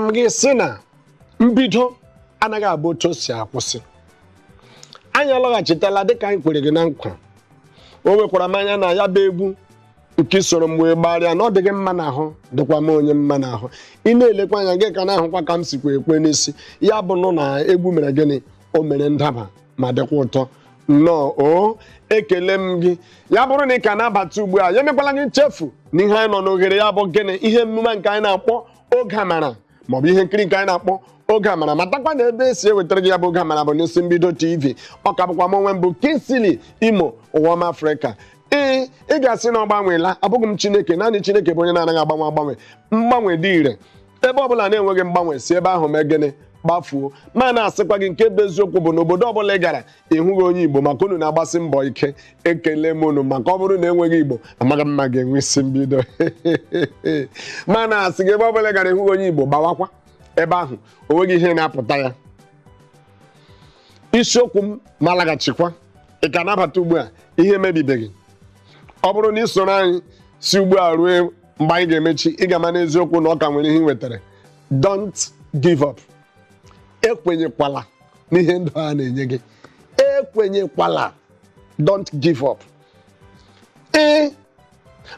m gị sị na mbido anaghị abụ otu o si akwụsị. Anyị alọghachitela dịka anyị kwere gị na nkwa. O nwekwara m anya na ya bụ egwu nke soro m wee gbarịa na ọ dịghị mma n'ahụ dịkwa m onye mma n'ahụ. Ị na-elekwa anya gị ka na-ahụkwa ka m sikwa ekwe n'isi. Ya bụ nụ na egwu mere gịnị? O mere ndaba ma dịkwa ụtọ. Nnọọ o ekele m gị. Ya bụrụ na ị ka na-abata ugbu a, ya emekwala gị nchefu na ihe anyị nọ n'oghere ya bụ gịnị? Ihe emume nke anyị na-akpọ Oge Amara maọbụ ihe nkiri nke anyị na-akpọ Oge Amara. Matakwa na ebe esi ewetara gị ya bụ Oge Amara bụ n'isi Mbido TV. Ọ ka bụkwa m onwe m bụ Kingsley Imo Ụwọma Afrịka. Ị ga-asị na ọ gbanweela. Abụghị m Chineke, naanị Chineke bụ onye na-anaghị agbanwe agbanwe. Mgbanwe dị ire. Ebe ọbụla na-enweghị mgbanwe, si ebe ahụ mee gịnị? Gbafuo. Ma na-asịkwa gị nke bụ eziokwu bụ na obodo ọbụla ị gara ịhụghị onye Igbo maka unu na-agbasi mbọ ike. Ekele m unu maka ọ bụrụ na enweghị Igbo amaghị m ma ga-enwe isi mbido. Ma na-asị gị ebe ọbụla ị gara ịhụghị onye Igbo gbawakwa ebe ahụ, o nweghị ihe na-apụta ya. Isiokwu m ma laghachikwa, ị ka nabata ugbu a ihe mebibeghị. Ọ bụrụ na ị soro anyị si ugbu a ruo mgbe anyị ga-emechi, ị ga-ama n'eziokwu na ọ ka nwere ihe ị wetara. Don't give up. Ekwenyekwala n'ihe ndụ a na-enye gị. Ekwenyekwala. Don't give up.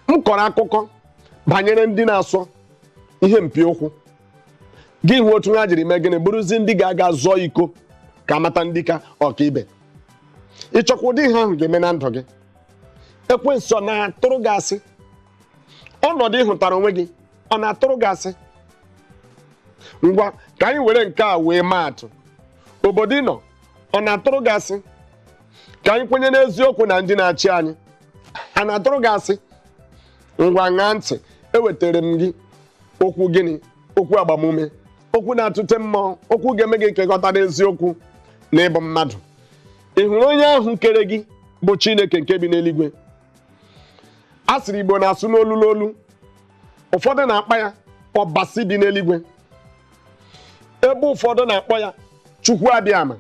M kọrọ akụkọ banyere ndị na-asọ ihe mpi ụkwụ. Gị hụ otu ha jiri mee gịnị? Bụrụzi ndị ga-aga zọọ iko ka amata ndị ka ọkaibe. Ịchọkwa ụdị ihe ahụ ga-eme na ndụ gị. Ekwensu ọ na-atụrụ gị asị? Ọnọdụ ịhụtara onwe gị ọ na-atụrụ gị asị? Ngwa ka anyị were nke a wee maa atụ. Obodo ị nọ ọ na-atụrụ gị asị? Ka anyị kwenye n'eziokwu na ndị na-achị anyị ha na-atụrụ gị asị? Ngwa ṅaa ntị, ewetara m gị okwu gịnị? Okwu agbamume, okwu na-atụte mmụọ, okwu ga-eme gị kekọta n'eziokwu na ịbụ mmadụ. Ị hụrụ onye ahụ kere gị bụ Chineke nke bi n'eluigwe? A sịrị Igbo na-asụ n'olu n'olu. Ụfọdụ na-akpa ya ọbasi bi n'eluigwe. Ebe ụfọdụ na-akpọ ya Chukwu Abịama.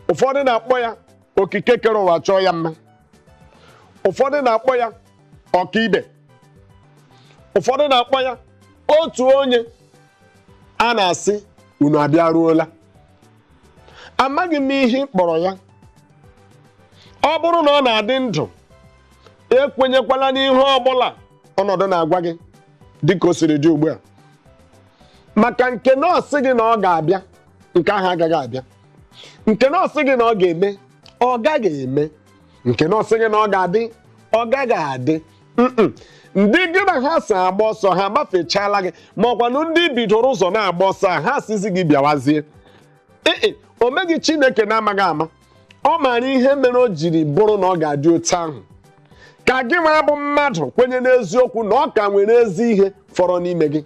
Ụfọdụ na-akpọ ya okike kere ụwa chọọ ya mma. Ụfọdụ na-akpọ ya ọkaibe. Ụfọdụ na-akpọ ya otu onye a na-asị unu abịaruola. Amaghị m ihe kpọrọ ya. Ọ bụrụ na ọ na-adị ndụ, ekwenyekwala n'ihe ọbụla ọnọdụ na-agwa gị dịka o siri dị ugbu a. Maka nke na ọ sị gị na ọ ga-abịa, nke ahụ agaghị abịa. Nke na ọ sị gị na ọ ga-eme, ọ gaghị eme. Nke na ọ sị gị na ọ ga-adị, ọ gaghị adị. Ndị gị na ha si agba ọsọ ha agbafechala gị, ma ọkwanụ ndị bidoro ụzọ na-agba ọsọ ha sizi gị bịawazie. O meghị Chineke na-amaghị ama. Ọ maara ihe mere o jiri bụrụ na ọ ga-adị otu ahụ. Ka gị ma bụ mmadụ kwenye n'eziokwu na ọ ka nwere ezi ihe fọrọ n'ime gị.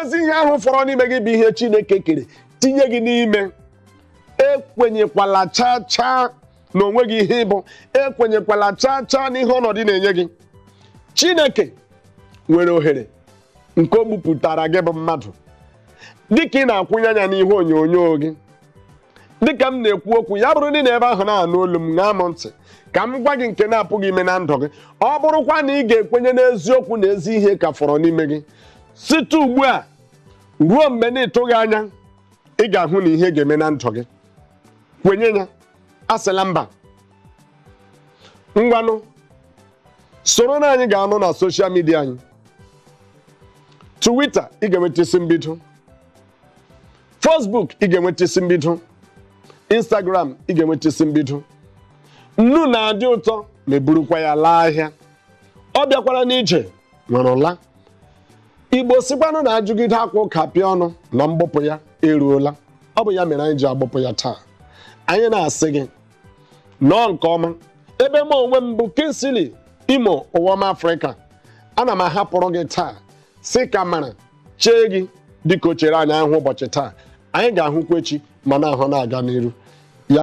Ezi ihe ahụ fọrọ n'ime gị bụ ihe Chineke kere tinye gị n'ime. Ekwenyekwala chaa chaa na onwe gị ihe ịbụ. Ekwenyekwala chaa chaa n'ihe ọnọdụ na-enye gị. Chineke nwere ohere nke o gbupụtara gị bụ mmadụ. Dịka ị na-akwụnye anya n'ihe onyonyo gị, dịka m na-ekwu okwu, ya bụrụ ndị na-ebe ahụ na-anụ olu m, ṅaa m ntị ka m gwa gị nke na-apụghị ime na ndụ gị. Ọ bụrụkwa na ị ga-ekwenye n'eziokwu na ezi ihe ka fọrọ n'ime gị, site ugbu a ruo mgbe na-etụghị anya, ị ga-ahụ na ihe ga-eme na ndụ gị. Kwenye ya, asịla mba. Ngwanụ soro na anyị ga-anọ na soshal midia anyị. Twitter ị ga-enweta isi mbido. Facebook ị ga-enweta isi mbido. Instagram ị ga-enweta isi mbido. Nnu na-adị ụtọ ma eburukwa ya laa ahịa. Ọ bịakwara n'ije nwere ụla. Igbo sikwanụ na ajụgide akwa ụka pịa ọnụ na mgbupụ ya eruola. Ọ bụ ya mere anyị ji agbupụ ya taa. Anyị na-asị gị nọọ nke ọma. Ebe m onwe m bụ Kingsley Imo Ụwọma Afrịka. Ana m ahapụrụ gị taa sị ka mara chee gị dịka o chere anyị ahụ ụbọchị taa. Anyị ga-ahụkwa echi ma na-ahụ na-aga n'iru.